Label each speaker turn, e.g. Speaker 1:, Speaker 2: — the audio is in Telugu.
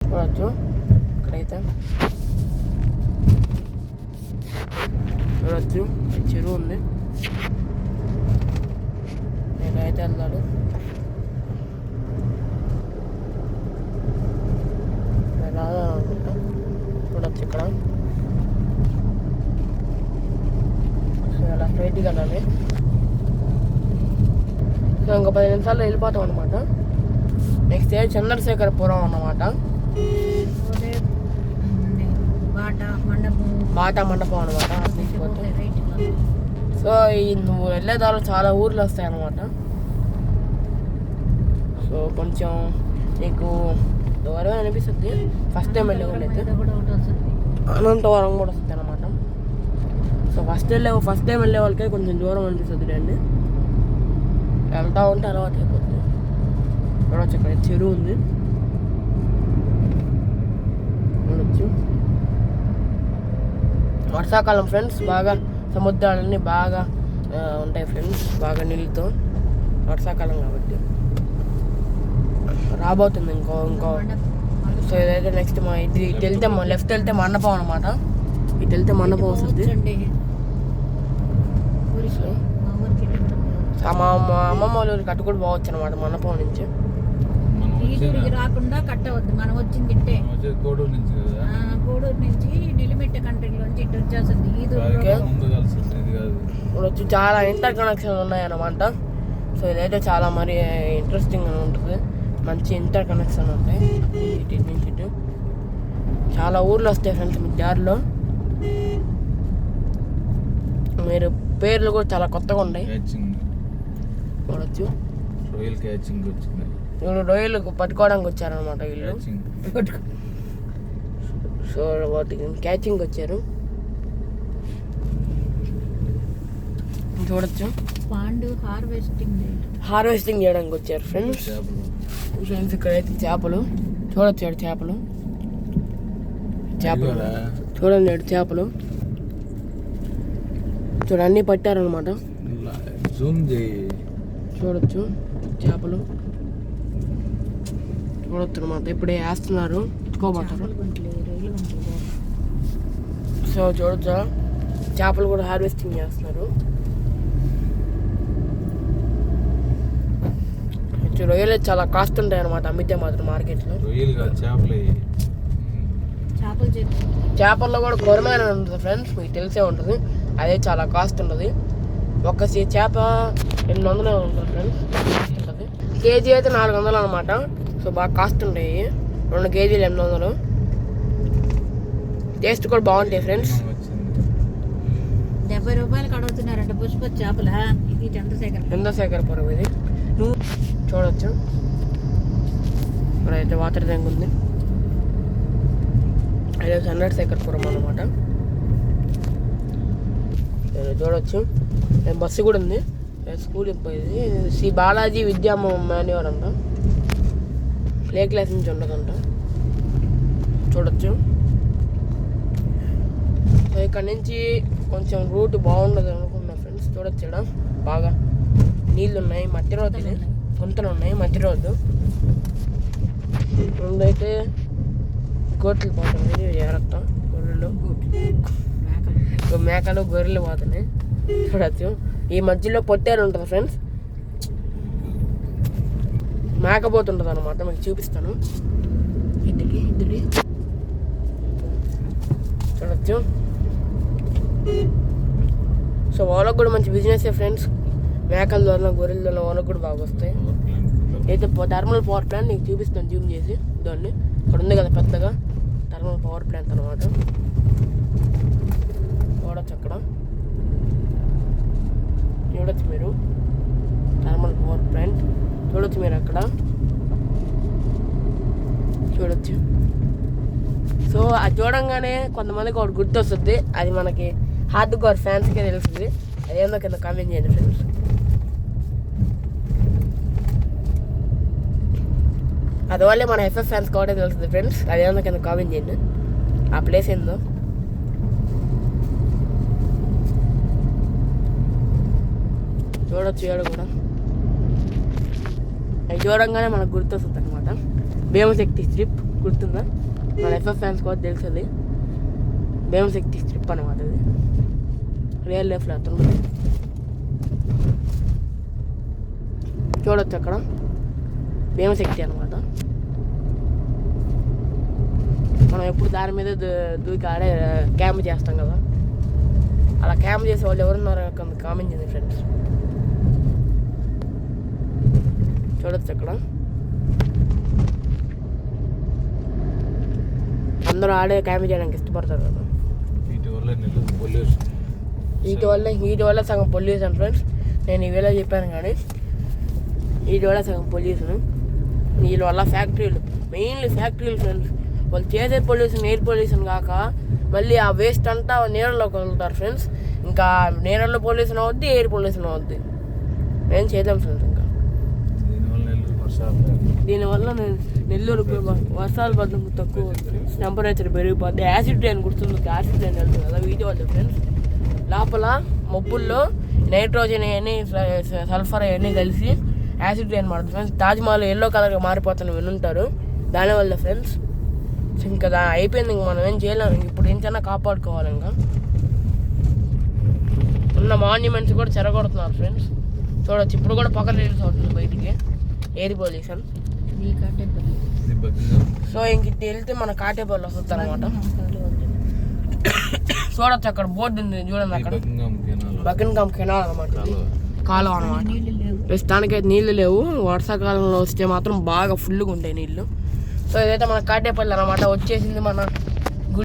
Speaker 1: చూడవచ్చు ఇక్కడైతే చూడవచ్చు చెరువు ఉంది. నేనైతే వెళ్తాడు రాదా అనుకుంటా. చూడవచ్చు ఇక్కడ అలా స్ట్రైట్గా వెళ్ళాలి. సో ఇంకో 10 నిమిషాల్లో వెళ్ళిపోతాం అనమాట. నెక్స్ట్ డే చంద్రశేఖరపురం అన్నమాట. బాటా మండపం అనమాట. సో ఈ నువ్వు వెళ్ళే దారిలో చాలా ఊర్లు వస్తాయి అన్నమాట. సో కొంచెం నీకు దూరమే అనిపిస్తుంది ఫస్ట్ టైం వెళ్ళే వాళ్ళు అయితే. అనంతవరం కూడా వస్తుంది అనమాట. సో ఫస్ట్ టైం వెళ్ళే వాళ్ళకే కొంచెం దూరం అనిపిస్తుంది అండి. వెళ్తా ఉంటే అలవాటు అయిపోతుంది. చూడవచ్చు ఇక్కడ చెరువు ఉంది. చూడవచ్చు వర్షాకాలం ఫ్రెండ్స్. బాగా సముద్రాలన్నీ బాగా ఉంటాయి ఫ్రెండ్స్, బాగా నీళ్ళతో. వర్షాకాలం కాబట్టి రాబోతుంది ఇంకో. సో ఇదైతే నెక్స్ట్ ఇది ఇటు వెళ్తే లెఫ్ట్ వెళ్తే మండపం అనమాట. ఇటు వెళ్తే మండపం వస్తుంది. మా అమ్మమ్మ వాళ్ళ ఊరికి అటు కూడా పోవచ్చు అనమాట మండపం నుంచి.
Speaker 2: రాకుండా కట్టవద్దు, మనం వచ్చింది ఇట్టే గూడూరు నుంచి నిలిమిట్ట కంట్రీలోంచి ఇటు వచ్చేస్తుంది.
Speaker 1: ఇప్పుడు వచ్చి చాలా ఇంటర్ కనెక్షన్ ఉన్నాయన్నమాట. సో ఇదైతే చాలా మరి ఇంట్రెస్టింగ్గా ఉంటుంది. మంచి ఇంటర్ కనెక్షన్ ఉంటాయి ఇటు నుంచి ఇటు. చాలా ఊర్లు వస్తాయి ఫ్రెండ్స్ మీ దారిలో. మీరు పేర్లు కూడా చాలా కొత్తగా ఉంటాయి. చూడొచ్చు ఇప్పుడు రొయ్యలు పట్టుకోవడానికి వచ్చారనమాట వీళ్ళు. సో వాటికి క్యాచింగ్ వచ్చారు. చూడొచ్చు హార్వెస్టింగ్ చేయడానికి వచ్చారు ఫ్రెండ్స్. ఇక్కడైతే చేపలు చూడొచ్చు. చేపలు చూడండి, చేపలు చూడ అన్నీ పట్టారనమాట. చూడొచ్చు చేపలు చూడొచ్చు అనమాట. ఇప్పుడే వేస్తున్నారు, ఎత్తుకోబోతారు. సో చూడొచ్చు చేపలు కూడా హార్వెస్టింగ్ చేస్తున్నారు. రొయ్యలు చాలా కాస్ట్ ఉంటాయి అనమాట అమ్మితే మాత్రం మార్కెట్లో. చేపల్లో కూడా కొరమైన ఉంటుంది ఫ్రెండ్స్, మీకు తెలిసే ఉంటుంది. అదే చాలా కాస్ట్ ఉంటుంది. ఒక చేప 800 ఉంటుంది ఫ్రెండ్స్. ఉంటుంది కేజీ అయితే 400 అనమాట. సో బాగా కాస్ట్ ఉంటాయి. 2 కేజీలు 800. టేస్ట్ కూడా బాగుంటాయి ఫ్రెండ్స్.
Speaker 2: 70 రూపాయలు అడుగుతున్నారంట పుష్ప చేపల. ఇది
Speaker 1: చంద్రశేఖరపురం ఇది. చూడొచ్చు ఇక్కడైతే వాటర్ ట్యాంక్ ఉంది. అదే చంద్రశేఖరపురం అనమాట. చూడొచ్చు బస్సు కూడా ఉంది. స్కూల్ పోయేది శ్రీ బాలాజీ విద్యా మాన్యువర్ అంట. ప్లే క్లాస్ నుంచి ఉండదంట. చూడొచ్చు. సో ఇక్కడ నుంచి కొంచెం రూట్ బాగుండదు అనుకున్నా ఫ్రెండ్స్. చూడొచ్చు ఇక్కడ బాగా నీళ్ళు ఉన్నాయి. మట్టి రోడ్డు ఇది, గుంతలు ఉన్నాయి, మట్టి రోడ్డు. ముందైతే గొర్రెలు పోతున్నాయి, జాగ్రత్త. మేకలు గొర్రెలు పోతున్నాయి. చూడచ్చు ఈ మధ్యలో పొట్టేలు ఉంటుంది ఫ్రెండ్స్. మేకపోతుంటుంది అనమాట. మీకు చూపిస్తాను. చూడచ్చు. సో వాళ్ళకు కూడా మంచి బిజినెస్ ఫ్రెండ్స్. మేకల ద్వారా గొర్రెల ద్వారా వాళ్ళకు కూడా బాగా వస్తాయి. అయితే థర్మల్ పవర్ ప్లాంట్ నీకు చూపిస్తాను జూమ్ చేసి. దాన్ని ఇక్కడ ఉంది కదా పెద్దగా థర్మల్ పవర్ ప్లాంట్ అనమాట. చూడచ్చు అక్కడ, చూడొచ్చు మీరు థర్మల్ పవర్ ప్లాంట్. చూడొచ్చు మీరు అక్కడ చూడొచ్చు. సో అది చూడంగానే కొంతమందికి ఒకటి గుర్తొస్తుంది. అది మనకి హార్డ్ కోర్ ఫ్యాన్స్కే తెలుస్తుంది. అదేందో కింద కామెంట్ చేయండి ఫ్రెండ్స్. అందువల్లే మన ఎఫ్ఎఫ్ ఫ్యాన్స్ కూడా తెలుస్తుంది ఫ్రెండ్స్. అదేందో కింద కామెంట్ చేయండి ఆ ప్లేస్ ఏందో. చూడొచ్చు ఏడు కూడా. అది చూడంగానే మనకు గుర్తొస్తుంది అనమాట. భీమశక్తి స్ట్రిప్. గుర్తుందా? మన ఎఫ్ఎఫ్ ఫ్యాన్స్ కూడా తెలుసు అది. భీమశక్తి స్ట్రిప్ అనమాట అది, రియల్ లైఫ్లో అతను. చూడొచ్చు అక్కడ భీమశక్తి అనమాట. మనం ఎప్పుడు దాని మీద దూకి ఆడే క్యాంప్ చేస్తాం కదా, అలా క్యాంప్ చేసే వాళ్ళు ఎవరున్నారో కామెంట్ చేయండి ఫ్రెండ్స్. చూడొచ్చు అక్కడ అందరూ ఆడే క్యాంప్ చేయడానికి ఇష్టపడతారు కదా. వీటి వల్ల సగం పొల్యూషన్ ఫ్రెండ్స్. నేను ఈ వేళ చెప్పాను కానీ వీటి వల్ల సగం పొల్యూషన్. వీళ్ళ వల్ల ఫ్యాక్టరీలు, మెయిన్లీ ఫ్యాక్టరీలు ఫ్రెండ్స్. వాళ్ళు చేసే పొల్యూషన్ ఎయిర్ పొల్యూషన్ కాక మళ్ళీ ఆ వేస్ట్ అంతా నీళ్ళలోకి వదులుతారు ఫ్రెండ్స్. ఇంకా నీళ్ళలో పొల్యూషన్ అవుద్ది, ఎయిర్ పొల్యూషన్ అవుద్ది. ఏం చేయలేం ఫ్రెండ్స్. ఇంకా దీనివల్ల నెల్లూరు వర్షాలు పడడం తక్కువ, టెంపరేచర్ పెరిగిపోద్ది. యాసిడ్ రైన్ గుర్తుంది, యాసిడ్ రైన్ వెళ్తుంది కదా వీటి వల్ల ఫ్రెండ్స్. లోపల మబ్బుల్లో నైట్రోజన్ అవన్నీ సల్ఫర్ అవన్నీ కలిసి యాసిడ్ రైన్ పడుతుంది ఫ్రెండ్స్. తాజ్మహల్ ఎల్లో కలర్గా మారిపోతాను వినుంటారు, దానివల్ల ఫ్రెండ్స్. ఇంకా అయిపోయింది, ఇంక మనం ఏం చేయలేము. ఇప్పుడు ఇంకైనా కాపాడుకోవాలి. ఇంకా ఉన్న మాన్యుమెంట్స్ కూడా చెరగొడుతున్నారు ఫ్రెండ్స్. చూడవచ్చు ఇప్పుడు కూడా పక్కన రిలీజ్ అవుతుంది బయటికి ఎయిర్ పొల్యూషన్. సో ఇంక ఇటు వెళ్తే మన కాటేపల్లి వస్తుంది అనమాట. చూడొచ్చు అక్కడ బోర్డు ఉంది చూడండి, అక్కడ బకింగ్హామ్ కెనాల్ అనమాట, కాలువ అనమాట. ప్రస్తుతానికైతే నీళ్లు లేవు, వర్షాకాలంలో వస్తే మాత్రం బాగా ఫుల్గా ఉంటాయి నీళ్ళు. సో ఇదైతే మన కాటేపల్లి అనమాట. వచ్చేసింది మన